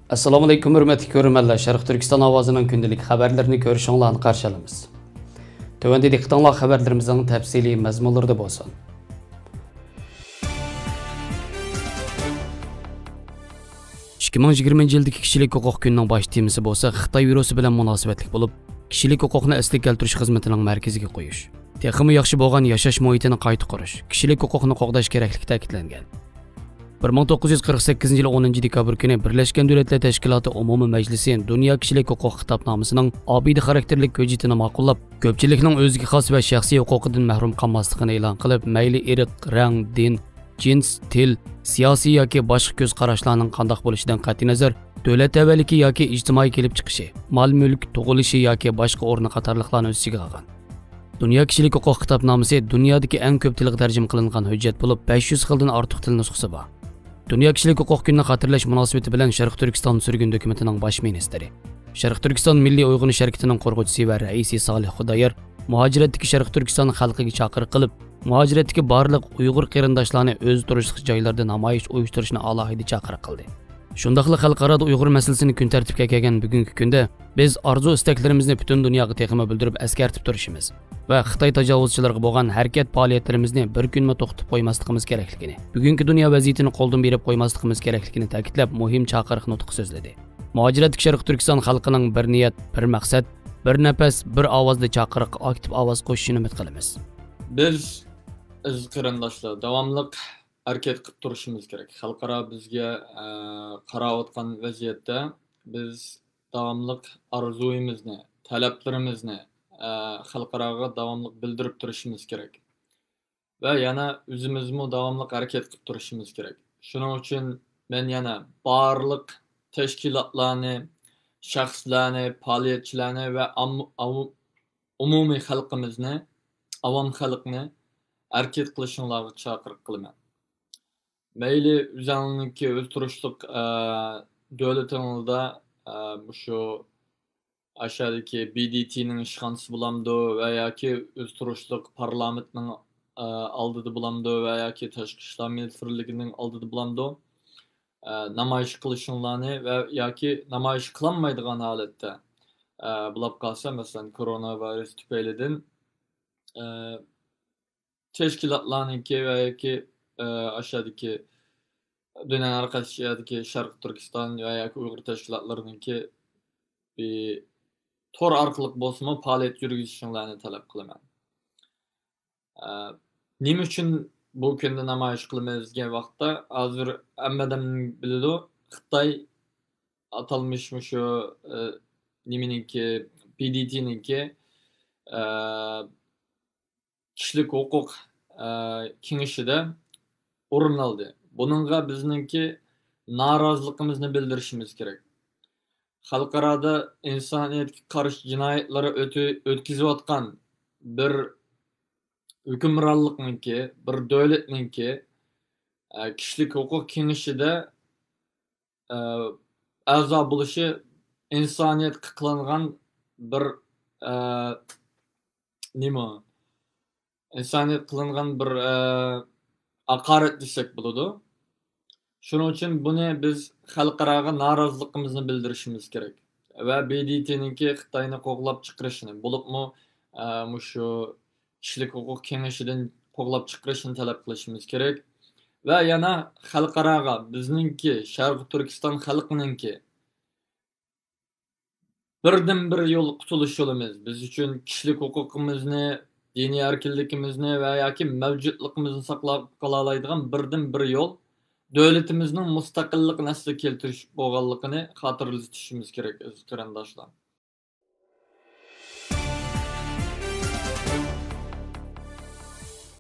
Assalomu alaykum hurmatli ko'ruvchilar. Sharq Turkiston ovozining kundalik xabarlarini ko'rishinglarni qarshi olamiz. Tövəndə diqqətinizə xəbərlərimizin təfsili məzmunlarında bolsun. Yildagi kishilik huquq kunining bosh temasi bo'lsa, Xitoy virusi bilan munosabatlik bo'lib, kishilik huquqni asliga keltirish xizmatining markaziga qo'yish, texmi yaxshi bo'lgan yashash muhitini qayta qurish, kishilik huquqni qo'g'dash kerakligi ta'kidlangan. 1948 yil 10 dekabr kuni Birlashgan Davlatlar Tashkiloti Umumiy Majlisi Dunyo kishilik huquq xitobnomasining obidi xarakterlik hujjatini ma'qullab, ko'pchilikning o'ziga xos va shaxsiy huquqidan mahrum qolmasligini e'lon qilib, mayli irq, rang, din, jins, til, siyosiy yoki boshqa ko'z qarashlarning qanday bo'lishidan qat'iy nazar, davlat tavalligi yoki ijtimoiy kelib chiqishi, mol-mulk tug'ilishi yoki boshqa o'rni qatorliqlarni o'z ichiga olgan. Dunyo kishilik huquq xitobnomasi dunyodagi eng ko'p tilga tarjima qilingan hujjat bo'lib, 500 xildan ortiq til nusxasi bor. Dünya kishilik huquq kunini xatirlash munosabati bilan Sharq Turkiston surgun dokumentining bosh ministri, Sharq Turkiston Milliy uyg'unish harakatining qo'rg'uvchisi va raisi Solih Xudoyor muhojiratdagi Sharq Turkiston xalqiga chaqiriq qilib, muhojiratdagi barliq Uyg'ur qarindoshlarni o'z turishlik joylarida namoyish uyushtirishni alohida chaqiriq qildi. Shundaqla xalqaro Uyg'ur masalasini kun tartibga kelgan bugungi kunda biz orzu istaklarimizni butun dunyoga texma bildirib eskartib turishimiz va Xitoy tajovuzchilariga bo'lgan harakat faoliyatlarimizni bir kunma to'xtatib qo'ymasligimiz kerakligini, bugungi dunyo vaziyatini qo'ldan berib qo'ymasligimiz kerakligini ta'kidlab, muhim chaqiriq nutq so'zladi. Muhojiratdagi Sharq Turkiston xalqining bir niyat, bir maqsad, bir nafas, bir ovozda chaqiriq aktiv ovoz qo'shishini umid qilamiz. Biz aziz qarindoshlar davomliq harakat qilib turishimiz kerak. Xalqaro bizga qarayotgan vaziyatda biz davomliq orzuyimizni, talablarimizni xalqaroga davomliq bildirib turishimiz kerak. Va yana o'zimizmi davomliq harakat qilib turishimiz kerak. Shuning uchun men yana barliq tashkilotlarni, shaxslarni, faoliyatchilarni va umumiy xalqimizni, avom xalqni harakat qilishinglarga chaqiriq qilaman. Mayli o'zingizga o'z turishlik davlatingizda shu aşağıdaki BDT'nin işğançısı bulamdı veya ki öz turuşluq parlamentinin aldığı bulamdı veya ki Tashqi ishlar ministrligining aldığı bulamdı namoyish qilishinglarni ve ya ki namoyish qilinmaydigan holatda bulab qolsa, masalan koronavirus tufaylidan tashkilotlarniki veya ki aşağıdaki dönem arkadaşlardaki Sharq Turkiston veya ki Uyg'ur tashkilotlarininki bir tor orqali bo'lsa faoliyat yurgizishinglarni talab qilaman. Nima uchun bu kunda namoyish qilamiz degan vaqtda hozir hammadan biladi, Xitoy atalmish shu niminiki PDT'ninki kishilik huquq kengashida o'rin oldi. Buningga bizningki noroziligimizni bildirishimiz kerak. Xalqaroda insoniyatga qarshi jinoyatlarni o'tkazayotgan bir hukmronlikniki, bir davlatniki kishilik huquq kengashida a'zo bo'lishi insoniyatga qilingan bir insoniyat qilingan bir haqorat desak bo'ladi. Shuning uchun buni biz xalqaroga noroziligimizni bildirishimiz kerak va BDT'ninki Xitoyni qo'g'lab chiqarishini, bo'libmi shu kishilik huquq kengashidan qo'g'lab chiqarishini talab qilishimiz kerak va yana xalqaroga bizningki Sharq Turkiston xalqininki birdan bir yo'l qutulish yo'limiz, biz uchun kishilik huquqimizni, diniy erkinligimizni va yoki mavjudligimizni saqlab qola oladigan birdan bir yo'l davlatimizning mustaqilligini asli keltirish bo'lganligini xotirlatishimiz kerak aziz qarindoshlar.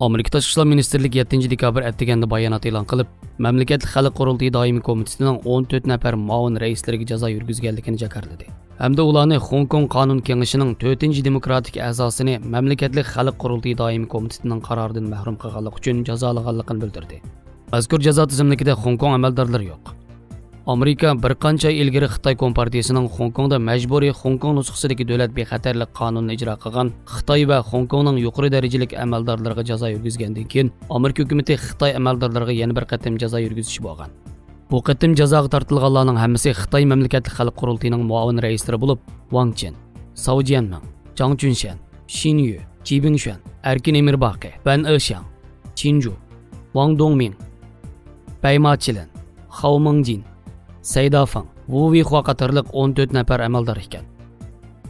Amerika Tashqi ishlar ministrligi 7 dekabr atdiganda bayonot e'lon qilib, mamlakatlik xalq qurultiyi doimiy komitetining 14 nafar muavin raislariga jazo yurgizganligini jakarladi. Hamda ularni Hong Kong qonun kengashining 4-demokratik a'zosini mamlakatlik xalq qurultiyi doimiy komitetining qaroridan mahrum qilganlik uchun jazolaganligini bildirdi. Mazkur jazo tizimligida Hong Kong amaldorlari yo'q. Amerika bir qancha ilgari Xitoy Kompartiyasining Hong Kongda majburiy Hong Kong nusxasidagi davlat bexatarlik qonunini ijro qilgan Xitoy va Hong Kongning yuqori darajalik amaldorlariga jazo yurgizgandan keyin Amerika hukumatı Xitoy amaldorlariga yana bir qatim jazo yurgizishi bo'lgan. Bu qitim jazoga tortilganlarning hammasi Xitoy mamlakatlik xalq qurultiyining muavin raislari bo'lib, Wang Chen, Cao Jianming, Zhang Junshan, Xin Yu, Ji Bingshuan, Erkin Emirbaqi, Ban Exiang, Qin Zhu, Wang Dongming, Bai Maqilin, Hao Mengjin, Sai Dafeng, Wu Weihua qatorliq 14 nafar amaldor ekan.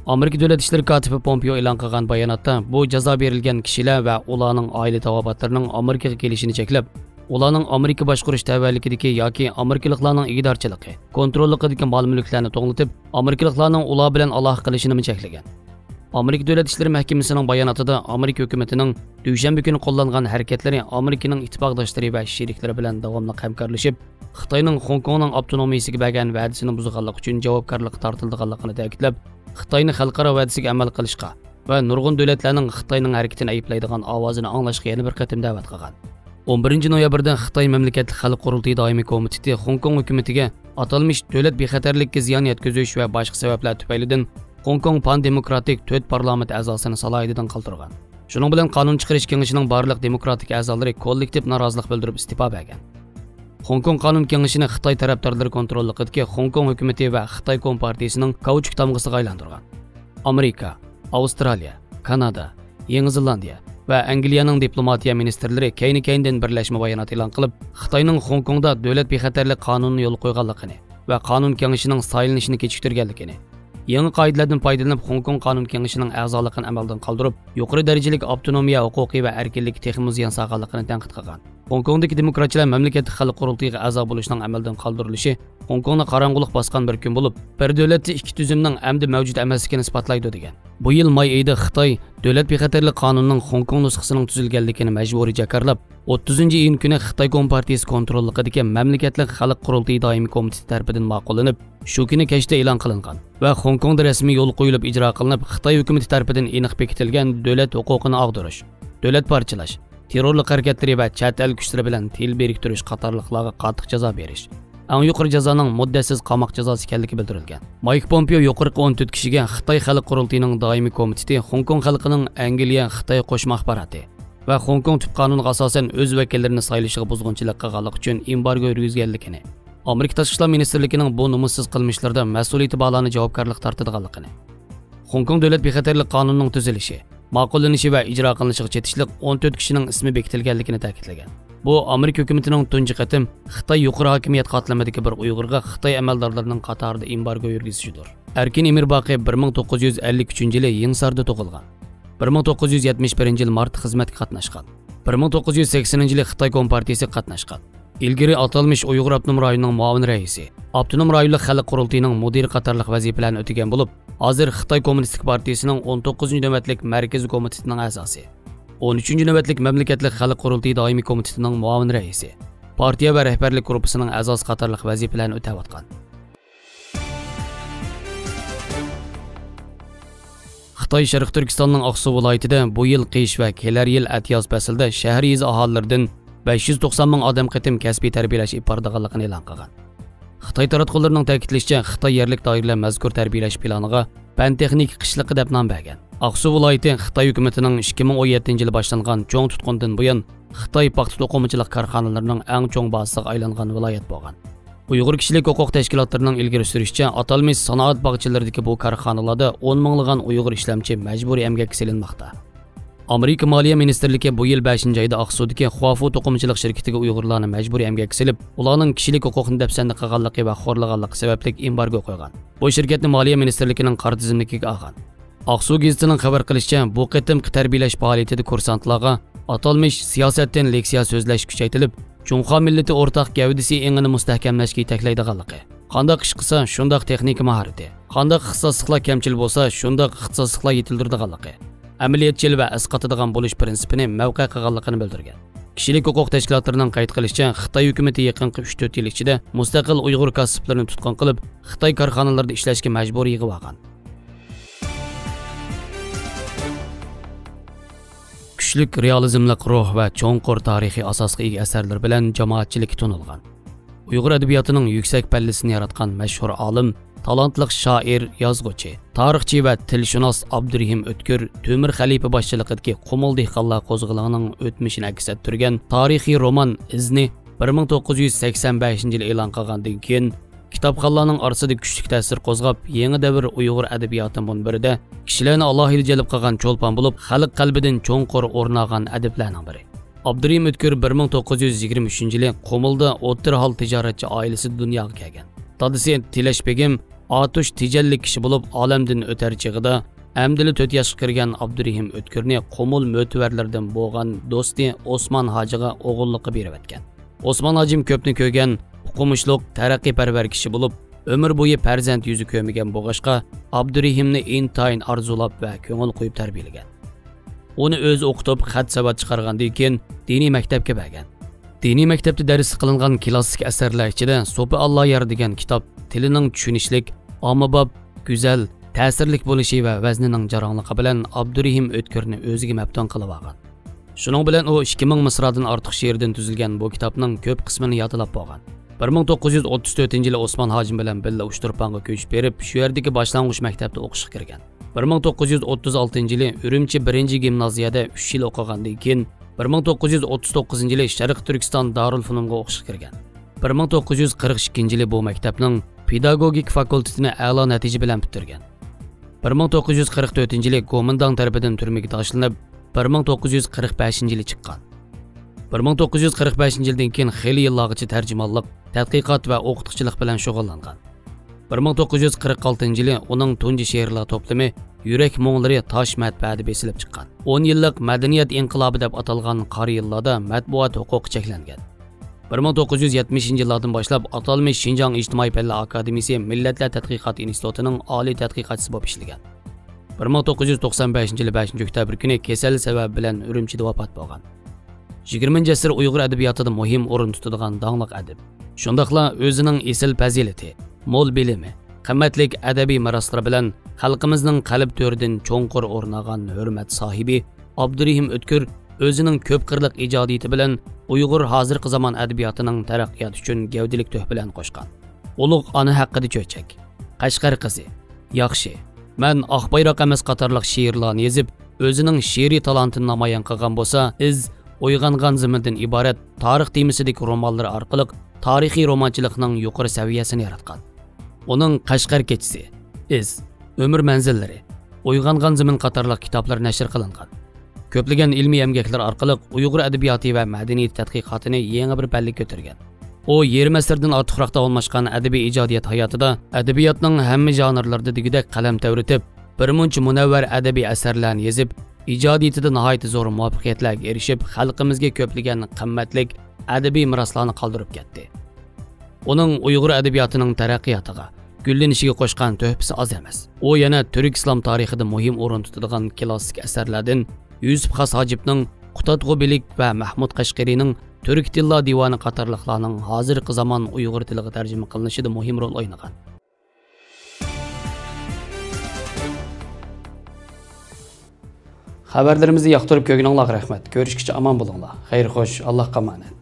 Amerika Davlat ishlari kotibi Pompeo e'lon qilgan bayonotda bu jazo berilgan kishilar va ularning oila tavobatlarining Amerikaga kelishini cheklab, ularning Amerika boshqarish tavallikidagi yoki Amerikaliklarning igidorchiligi, kontrolligidagi mol-mulklarni to'g'ritib, Amerikaliklarning ular bilan aloqa qilishini cheklagan. Amerika Davlat ishlari mahkamasining bayonotida Amerika hukumatining dushanba kuni qo'llangan harakatlari Amerikaning ittifoqdoshlari va sheriklari bilan davomli hamkorlashib, Xitoyning Hong Kongning avtonomiyasiga bergan va'dasini buzganlik uchun javobgarlik tortilganligini ta'kidlab, Xitoyni xalqaro va'dasiga amal qilishga va nurg'un davlatlarning Xitoyning harakatini ayblaydigan ovozini anglashga yana bir qatim da'vat qilgan. 11 noyabrda Xitoy mamlakatlik xalq qurultiyi doimiy komiteti Hong Kong hukumatiga atalmish davlat bexatarlikka ziyon yetkazish va boshqa sabablar tufaylidan Hong Kong pan-demokratik 4 parlament a'zosini salohiyatidan qoldirgan. Shuning bilan qonun chiqarish kengashining barliq demokratik a'zolari kollektiv norozilik bildirib istifa bergan. Hong Kong qonun kengashini Xitoy tarafdorlari kontrolligidagi Hong Kong hukumati va Xitoy Kompartiyasining kauchuk tamg'isiga aylantirgan. Amerika, Avstraliya, Kanada, Yangi Zelandiya va Angliyaning diplomatiya ministrlari keyni-keyndan birlashma bayonot e'lon qilib, Xitoyning Hong Kongda davlat bexatarlik qonunini yo'l qo'yganligini va qonun kengashining saylanishini kechiktirganligini, yangi qoidalardan foydalanib Hong Kong qonun kengashining a'zoligini amaldan qoldirib, yuqori darajalik avtonomiya huquqi va erkinlik texnik ziyon solganligini tanqid qilgan. Hong Kongdagi demokratchilar mamlakat xalq qurultiyiga a'zo bo'lishning amaldan qoldirilishi Hong Kongni qorong'ulik bosgan bir kun bo'lib, bir davlatda ikki tuzumning amdi mavjud emasligini isbotlaydi degan. Bu yil may oyida Xitoy davlat bexatarlik qonunining Hong Kong nusxasining tuzilganligini majburiy jakarlab, 30-iyun kuni Xitoy Kompartiyasi kontrolligidagi mamlakatlik xalq qurultiyi doimiy komiteti tomonidan ma'qullanib, shu kuni kechda e'lon qilingan va Hong Kongda rasmiy yo'l qo'yilib ijro qilinib, Xitoy hukumati tomonidan aniq bekitilgan davlat huquqini og'dirish, davlat parchalash, terrorlik harakatlari va chet el kuchlari bilan til beriktirish qatorliqlarga qattiq jazo berish. Eng yuqori jazoning muddatsiz qamoq jazosi ekanligi bildirilgan. Mike Pompeo yuqorqi 14 kishiga Xitoy xalq qurultiyining doimiy komiteti, Hong Kong xalqining Angliya, Xitoy qo'shma axboroti va Hong Kong tub qonuniga asosan o'z vakillarini saylashiga buzg'unchilik qilganlik uchun embargo yurgizganligini, Amerika tashqi ishlar ministrligining bu nomussiz qilmishlarda mas'uliyati bog'lanib javobgarlik tortadiganligini, Hong Kong davlat bexatarlik qonunining tuzilishi, ma'qullanishi va ijro qilinishiga chetishlik 14 kishining ismi bekitilganligini ta'kidlagan. Bu Amerika hukumatining tunji qatim Xitoy yuqori hokimiyat qatlamidagi bir Uyg'urga Xitoy amaldorlarining qatorida embargo yurgizishidir. Erkin Emirbaqi 1953-yili Yingsarda tug'ilgan. 1971-yil mart xizmatga qatnashgan. 1980-yili Xitoy Kompartiyasi qatnashgan. Ilgari atalmish Uyg'ur avtonom rayonining muavin raisi, avtonom rayonlik xalq qurultiyining mudiri qatorliq vazifalarni o'tagan bo'lib, hozir Xitoy Kommunistik partiyasining 19-navbatlik markaziy komitetining a'zosi, 13-navbatlik mamlakatlik xalq qurultiyi doimiy komitetining muavin raisi, partiya va rahbarlik guruhining a'zosi qatorliq vazifalarni o'tayotgan. Xitoy Sharq Turkistonning Aqsu viloyatida bu yil qish va kelar yil atyoz faslida shahar yez aholilaridan 590 ming odam qitim kasbiy tarbiyalash ipordiganligini e'lon qilgan. Xitoy taratqullarining ta'kidlashicha, Xitoy yerlik doiralar mazkur tarbiyalash planiga pan-texnik qishliqi deb nom bergan. Aqsu viloyati Xitoy hukumatining 2017-yil boshlangan cho'ng tutqundan buyon Xitoy paxta to'qimachilik korxonalarining eng cho'ng bazasiga aylangan viloyat bo'lgan. Uyg'ur kishilik huquq tashkilotlarining ilgari surishicha, atalmish sanoat bog'chalaridagi bu korxonalarda 10 minglagan Uyg'ur ishlamchi majburiy emgakka silinmoqda. Amerika Moliya ministrligi bu yil 5-oyda Aqsudagi Huafu to'qimachilik shirkatiga Uyg'urlarni majburiy emgakka silib, ularning kishilik huquqini dafsanda qilganligi va xo'rlaganligi sababli embargo qo'ygan. Bu shirkatni Moliya ministrligining qora tizimligiga olgan. Aqsu gazetining xabar qilishicha, bu qitimki tarbiyalash faoliyatida kursantlarga atalmish siyosatdan leksiya so'zlash kuchaytirilib, Junxo millati o'rtaq gavdasi engini mustahkamlashga yetaklaydiganligi. Qanday ish qilsa, shunday texnik maharati, qanday ixtisosliklar kamchil bo'lsa, shunday ixtisosliklar yetildirdiganligi, amaliyotchil va asqatadigan bo'lish prinsipini mavqe qilganligini bildirgan. Kishilik huquq tashkilotlarining qayd qilishicha, Xitoy hukumati yaqinqi 3-4 yil ichida mustaqil Uyg'ur kasblarini tutqun qilib, Xitoy korxonalarida ishlashga majbur yig'ib olgan. Kuchlik realizmlik ruh va cho'nqur tarixiy asosga ega asarlar bilan jamoatchilik tunilgan. Uyg'ur adabiyotining yuksak pallasini yaratgan mashhur olim, talantli shoir, yozuvchi, tarixchi va tilshunos Abdurahim O'tkir Temir Xalifa boshchiligidagi Qumul dehqonlar qo'zg'olonining o'tmishini aks ettirgan tarixiy roman Izni 1985-yil e'lon qilgandan keyin kitobxonlarning orasida kuchli ta'sir qo'zg'ab, yangi davr Uyg'ur adabiyoti munbirida kishilarni alohida jalb qilgan cho'lpon bo'lib, xalq qalbidan cho'nqur o'rnagan adiblarning biri. Abdurahim O'tkir 1923-yili Qumulda o'rta hol tijoratchi oilasida dunyoga kelgan. Dadasi Tilash Begim atush tijallik kishi bo'lib, olamdan o'tar chig'ida amdili 4 yoshga kirgan Abdurahim O'tkirni Qumul mo'tivarlardan bo'lgan do'sti Osmon hojiga o'g'illikqa berib o'tgan. Osmon hojim ko'pni ko'rgan, o'qimishliq, taraqqiyparvar kishi bo'lib, umr bo'yi farzand yuzi ko'rmagan bo'g'ashqa Abdurahimni intayin arzulab va ko'ngil qo'yib tarbiyalagan. Uni o'zi o'qitib, xat savat chiqargandan keyin diniy maktabga borgan. Diniy maktabda dars qilingan klassik asarlar ichida So'pi Alloh yer degan kitob tilining tushunishlik, ommabop, go'zal, ta'sirlik bo'lishi va vaznining jaronligi bilan Abdurahim O'tkirni o'ziga maftun qilib olgan. Shuning bilan u 2000 misradan ortiq she'rdan tuzilgan bu kitobning ko'p qismini yodlab bo'lgan. 1934-yili Osmon hojim bilan birga Uchturponga ko'chib berib, shu yerdagi boshlang'ich maktabda o'qishga kirgan. 1936-yili Urumchi 1-gimnaziyada 3 yil o'qigandan keyin 1939-yili Sharq Turkiston Darul Fununga o'qishga kirgan. 1942-yili bu maktabning pedagogik fakultetini a'lo natija bilan bitirgan. 1944-yili Komindang tarafidan turmaga tashlanib, 1945-yili chiqqan. 1945-yildan keyin xeyli yillargacha tarjimonlik, tadqiqot va o'qituvchilik bilan shug'ullangan. 1946-yili uning tunji she'rlar to'plami Yurak mo'nglari Tosh matbaada besilib chiqqan. 10 yillik madaniyat inqilobi deb atalgan qari yillarda matbuot huquqi cheklangan. 1970-yillardan boshlab atalmish Xinjiang ijtimoiy fanlar akademiyasi Millatlar tadqiqot institutining oliy tadqiqotchisi bo'lib ishlagan. 1995-yili 5-oktyabr kuni kasal sabab bilan Urumchida vafot bo'lgan. 20-asr Uyg'ur adabiyotida muhim o'rin tutadigan donglik adib. Shundaqla o'zining esil fazilati, mo'l bilimi, qimmatlik adabiy meroslari bilan xalqimizning qalb to'ridan cho'nqur o'rnagan hurmat sohibi Abdurahim O'tkir o'zining ko'p qirliq ijodiyati bilan Uyg'ur hozirgi zamon adabiyotining taraqqiyoti uchun gavdilik to'h bilan qo'shgan. Ulug' ona haqida cho'chak, Qashqar qizi, yaxshi, men oq bayroq emas qatorliq she'rlarni yozib, o'zining she'riy talantini namoyon qilgan bo'lsa, iz uyg'ongan zamindan iborat tarix temasidagi romanlar orqali tarixiy romanchilikning yuqori saviyasini yaratgan. Uning Qashqar kechasi, iz, umr manzillari, uyg'ongan zamin qatorliq kitoblar nashr qilingan. Ko'plagan ilmiy emgaklar orqali Uyg'ur adabiyoti va madaniyat tadqiqotini yangi bir pallaga ko'targan. U 20 asrdan ortiqroq davomlashgan adabiy ijodiyat hayotida adabiyotning hamma janrlarida degidek qalam tavritib, birmuncha munavvar adabiy asarlarni yozib, ijodiyatida nihoyat zo'r muvaffaqiyatlarga erishib, xalqimizga ko'plagan qimmatlik adabiy meroslarni qoldirib ketdi. Uning Uyg'ur adabiyotining taraqqiyotiga, gullanishiga qo'shgan to'hfasi oz emas. U yana turk islom tarixida muhim o'rin tutadigan klassik asarlardan Yusuf Xas Hojibning Qutatg'ubilik va Mahmud Qashqariyning Turk tilla divoni qatorliqlarning hozirgi zamon Uyg'ur tiliga tarjima qilinishida muhim rol o'ynagan. Xabarlarimizni yoqtirib ko'rganingizga rahmat. Ko'rishguncha omon bo'linglar. Xayr xo'sh, Allohga omonat.